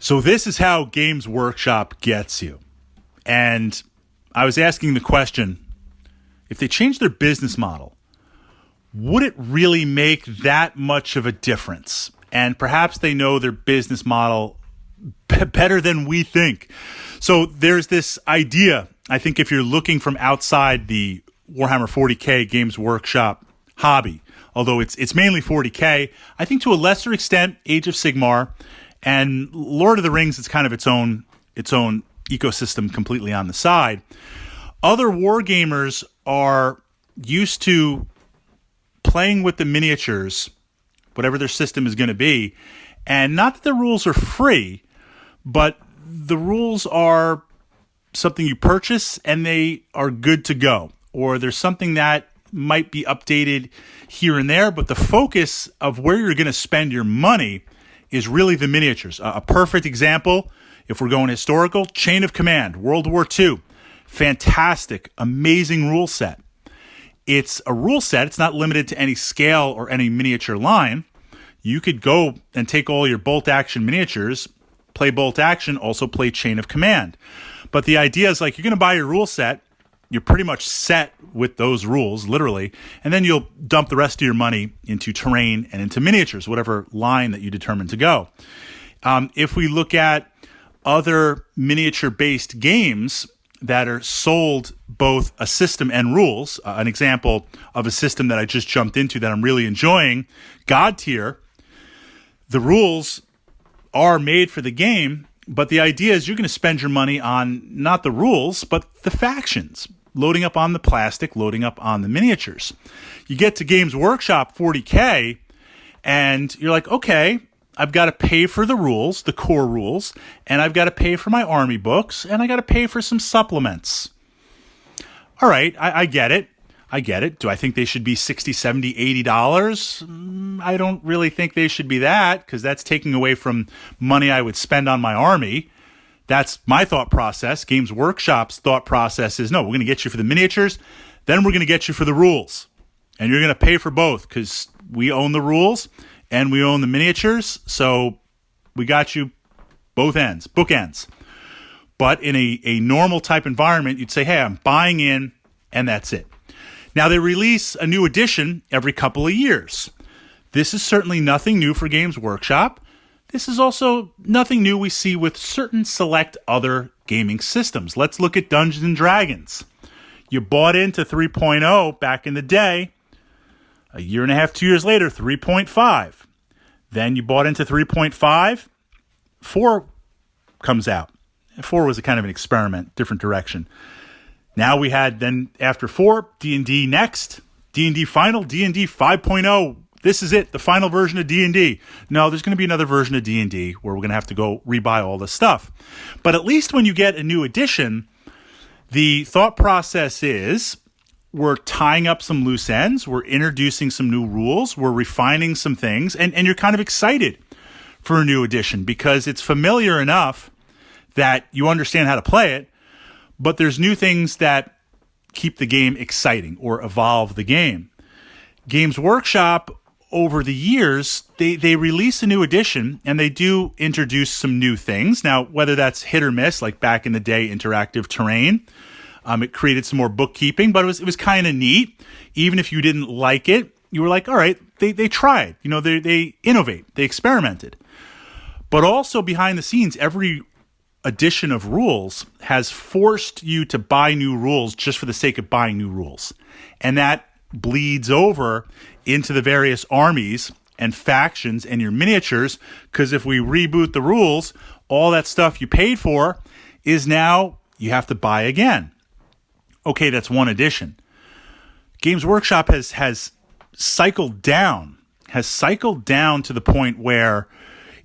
So this is how Games Workshop gets you. And I was asking the question, if they change their business model, would it really make that much of a difference? And perhaps they know their business model better than we think. So there's this idea, I think if you're looking from outside the Warhammer 40K Games Workshop hobby, although it's mainly 40K, I think to a lesser extent, Age of Sigmar, and Lord of the Rings is kind of its own ecosystem completely on the side. Other wargamers are used to playing with the miniatures, whatever their system is going to be, and not that the rules are free, but the rules are something you purchase and they are good to go, or there's something that might be updated here and there, but the focus of where you're going to spend your money is really the miniatures. A perfect example, if we're going historical, Chain of Command, World War II. Fantastic, amazing rule set. It's a rule set. It's not limited to any scale or any miniature line. You could go and take all your bolt action miniatures, play bolt action, also play Chain of Command. But the idea is like you're going to buy your rule set. You're pretty much set with those rules, literally, and then you'll dump the rest of your money into terrain and into miniatures, whatever line that you determine to go. If we look at other miniature-based games that are sold both a system and rules, an example of a system that I just jumped into that I'm really enjoying, God Tier, the rules are made for the game, but the idea is you're going to spend your money on not the rules, but the factions. Loading up on the plastic, loading up on the miniatures. You get to Games Workshop 40K, and you're like, okay, I've got to pay for the rules, the core rules, and I've got to pay for my army books, and I got to pay for some supplements. All right, I get it. I get it. Do I think they should be $60, $70, $80? I don't really think they should be that, because that's taking away from money I would spend on my army. That's my thought process. Games Workshop's thought process is, no, we're going to get you for the miniatures, then we're going to get you for the rules. And you're going to pay for both because we own the rules and we own the miniatures, so we got you both ends, bookends. But in a normal type environment, you'd say, hey, I'm buying in, and that's it. Now, they release a new edition every couple of years. This is certainly nothing new for Games Workshop. This is also nothing new we see with certain select other gaming systems. Let's look at Dungeons & Dragons. You bought into 3.0 back in the day. A year and a half, 2 years later, 3.5. Then you bought into 3.5. 4 comes out. 4 was a kind of an experiment, different direction. Now we had, then after 4, D&D next. D&D Final, D&D 5.0. This is it, the final version of D&D. No, there's going to be another version of D&D where we're going to have to go rebuy all this stuff. But at least when you get a new edition, the thought process is we're tying up some loose ends, we're introducing some new rules, we're refining some things, and you're kind of excited for a new edition because it's familiar enough that you understand how to play it, but there's new things that keep the game exciting or evolve the game. Games Workshop, over the years, they release a new edition, and they do introduce some new things. Now, whether that's hit or miss, like back in the day, interactive terrain, it created some more bookkeeping, but it was kind of neat. Even if you didn't like it, you were like, all right, they tried. You know, they innovate, they experimented. But also behind the scenes, every edition of rules has forced you to buy new rules just for the sake of buying new rules. And that bleeds over into the various armies and factions and your miniatures, because if we reboot the rules, all that stuff you paid for is now you have to buy again. Okay, that's one edition. Games Workshop has cycled down to the point where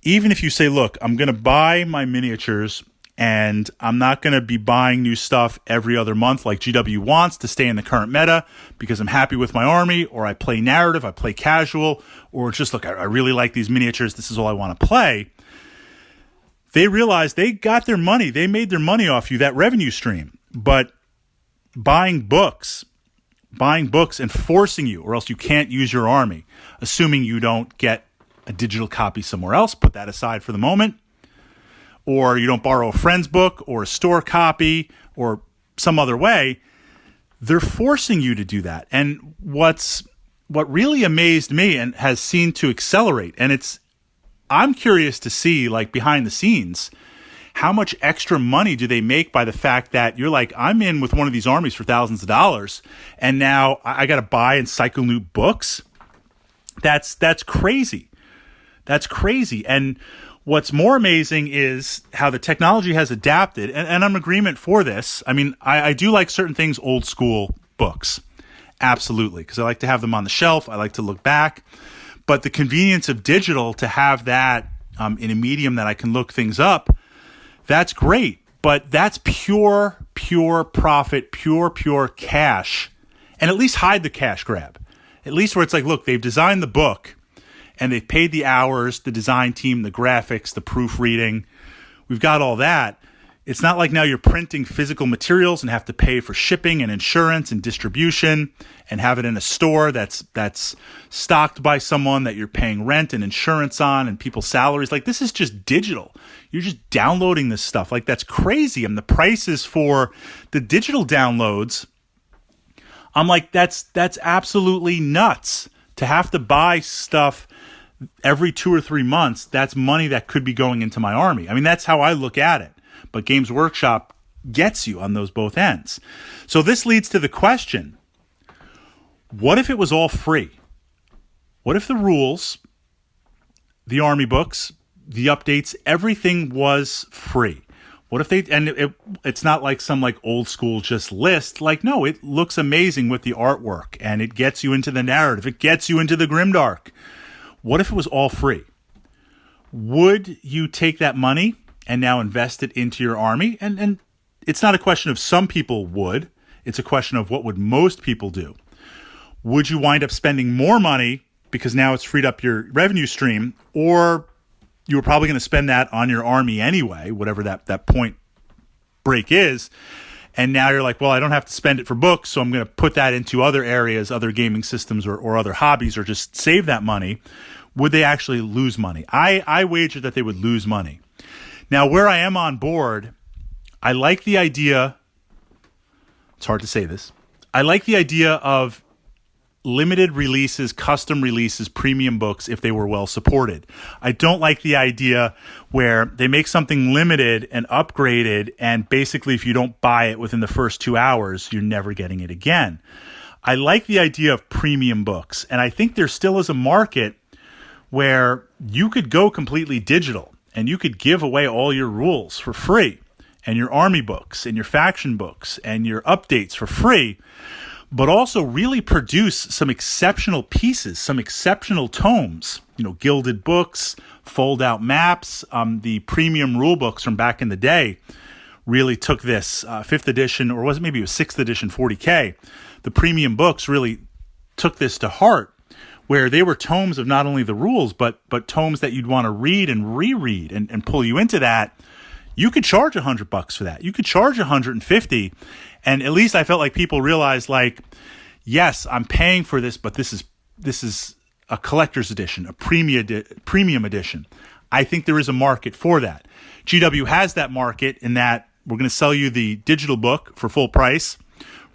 even if you say, look, I'm going to buy my miniatures and I'm not going to be buying new stuff every other month like GW wants to stay in the current meta because I'm happy with my army, or I play narrative, I play casual, or just, look, I really like these miniatures, this is all I want to play. They realized they got their money. They made their money off you, that revenue stream. But buying books and forcing you, or else you can't use your army, assuming you don't get a digital copy somewhere else, put that aside for the moment. or you don't borrow a friend's book or a store copy or some other way, they're forcing you to do that. And what really amazed me and has seemed to accelerate, and I'm curious to see, like, behind the scenes, how much extra money do they make by the fact that you're like, I'm in with one of these armies for thousands of dollars, and now I got to buy and cycle new books? That's crazy. That's crazy. And what's more amazing is how the technology has adapted, and I'm in agreement for this. I mean, I do like certain things, old school books, absolutely, because I like to have them on the shelf. I like to look back. But the convenience of digital, to have that in a medium that I can look things up, that's great. But that's pure profit, pure cash. And at least hide the cash grab. At least where it's like, look, they've designed the book and they've paid the hours, the design team, the graphics, the proofreading. We've got all that. It's not like now you're printing physical materials and have to pay for shipping and insurance and distribution and have it in a store that's stocked by someone that you're paying rent and insurance on and people's salaries. Like, this is just digital. You're just downloading this stuff. Like, that's crazy. And the prices for the digital downloads, I'm like, that's absolutely nuts. To have to buy stuff every 2 or 3 months, that's money that could be going into my army. I mean, that's how I look at it. But Games Workshop gets you on those both ends. So this leads to the question, what if it was all free? What if the rules, the army books, the updates, everything was free? What if it's not like some like old school just list. Like, no, it looks amazing with the artwork and it gets you into the narrative. It gets you into the grimdark. What if it was all free? Would you take that money and now invest it into your army? And it's not a question of some people would. It's a question of what would most people do. Would you wind up spending more money because now it's freed up your revenue stream, or you were probably going to spend that on your army anyway, whatever that point break is, and now you're like, well, I don't have to spend it for books, so I'm going to put that into other areas, other gaming systems or other hobbies, or just save that money. Would they actually lose money? I wager that they would lose money. Now, where I am on board, I like the idea, it's hard to say this, I like the idea of limited releases, custom releases, premium books if they were well supported. I don't like the idea where they make something limited and upgraded, and basically if you don't buy it within the first 2 hours, you're never getting it again. I like the idea of premium books, and I think there still is a market where you could go completely digital and you could give away all your rules for free, and your army books and your faction books and your updates for free, but also really produce some exceptional pieces, some exceptional tomes, gilded books, fold-out maps. The premium rule books from back in the day really took this 5th edition, or was it maybe it was 6th edition 40K. The premium books really took this to heart, where they were tomes of not only the rules, but tomes that you'd want to read and reread and pull you into that. You could charge $100 for that. You could charge $150. And at least I felt like people realized, like, yes, I'm paying for this, but this is a collector's edition, a premium edition. I think there is a market for that. GW has that market in that we're going to sell you the digital book for full price.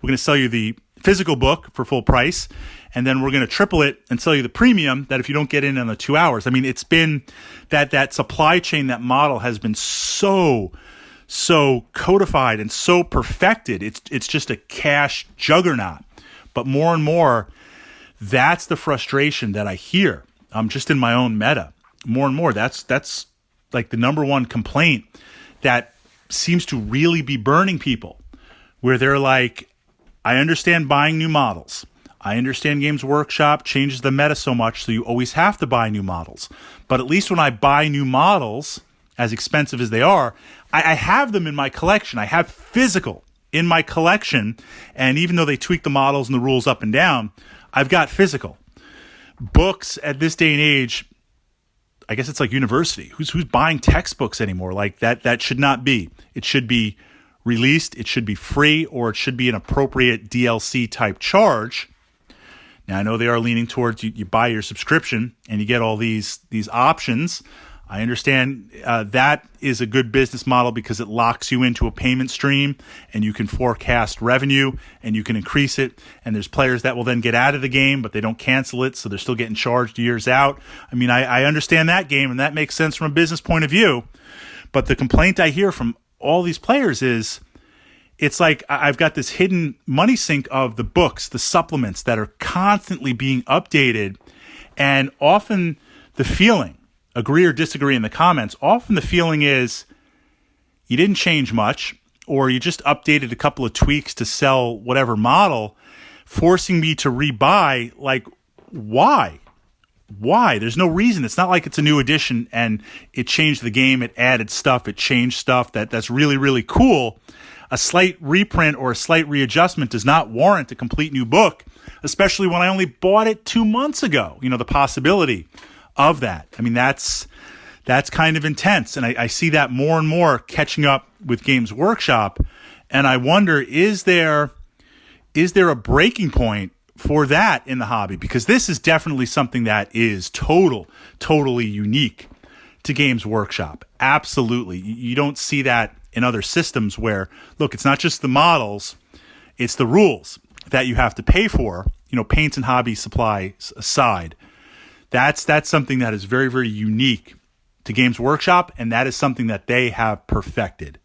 We're going to sell you the physical book for full price. And then we're going to triple it and sell you the premium that if you don't get in the 2 hours. I mean, it's been that supply chain, that model has been so codified and so perfected. It's just a cash juggernaut. But more and more, that's the frustration that I hear. Just in my own meta. More and more, that's like the number one complaint that seems to really be burning people, where they're like, I understand buying new models. I understand Games Workshop changes the meta so much, so you always have to buy new models. But at least when I buy new models, as expensive as they are, I have them in my collection. I have physical in my collection. And even though they tweak the models and the rules up and down, I've got physical. Books at this day and age, I guess it's like university. Who's buying textbooks anymore? Like that should not be. It should be released. It should be free, or it should be an appropriate DLC type charge. Now, I know they are leaning towards you buy your subscription and you get all these options. I understand that is a good business model because it locks you into a payment stream and you can forecast revenue and you can increase it. And there's players that will then get out of the game, but they don't cancel it, so they're still getting charged years out. I mean, I understand that game, and that makes sense from a business point of view. But the complaint I hear from all these players is it's like I've got this hidden money sink of the books, the supplements that are constantly being updated. And often the feeling, agree or disagree in the comments, often the feeling is you didn't change much, or you just updated a couple of tweaks to sell whatever model, forcing me to rebuy. Like, why? Why? There's no reason. It's not like it's a new edition and it changed the game, it added stuff, it changed stuff that's really, really cool. A slight reprint or a slight readjustment does not warrant a complete new book, especially when I only bought it 2 months ago. You know, the possibility of that. I mean, that's kind of intense. And I see that more and more catching up with Games Workshop. And I wonder, is there a breaking point for that in the hobby? Because this is definitely something that is totally unique to Games Workshop. Absolutely. You don't see that in other systems where, look, it's not just the models, it's the rules that you have to pay for, you know, paints and hobby supplies aside. That's something that is very, very unique to Games Workshop, and that is something that they have perfected.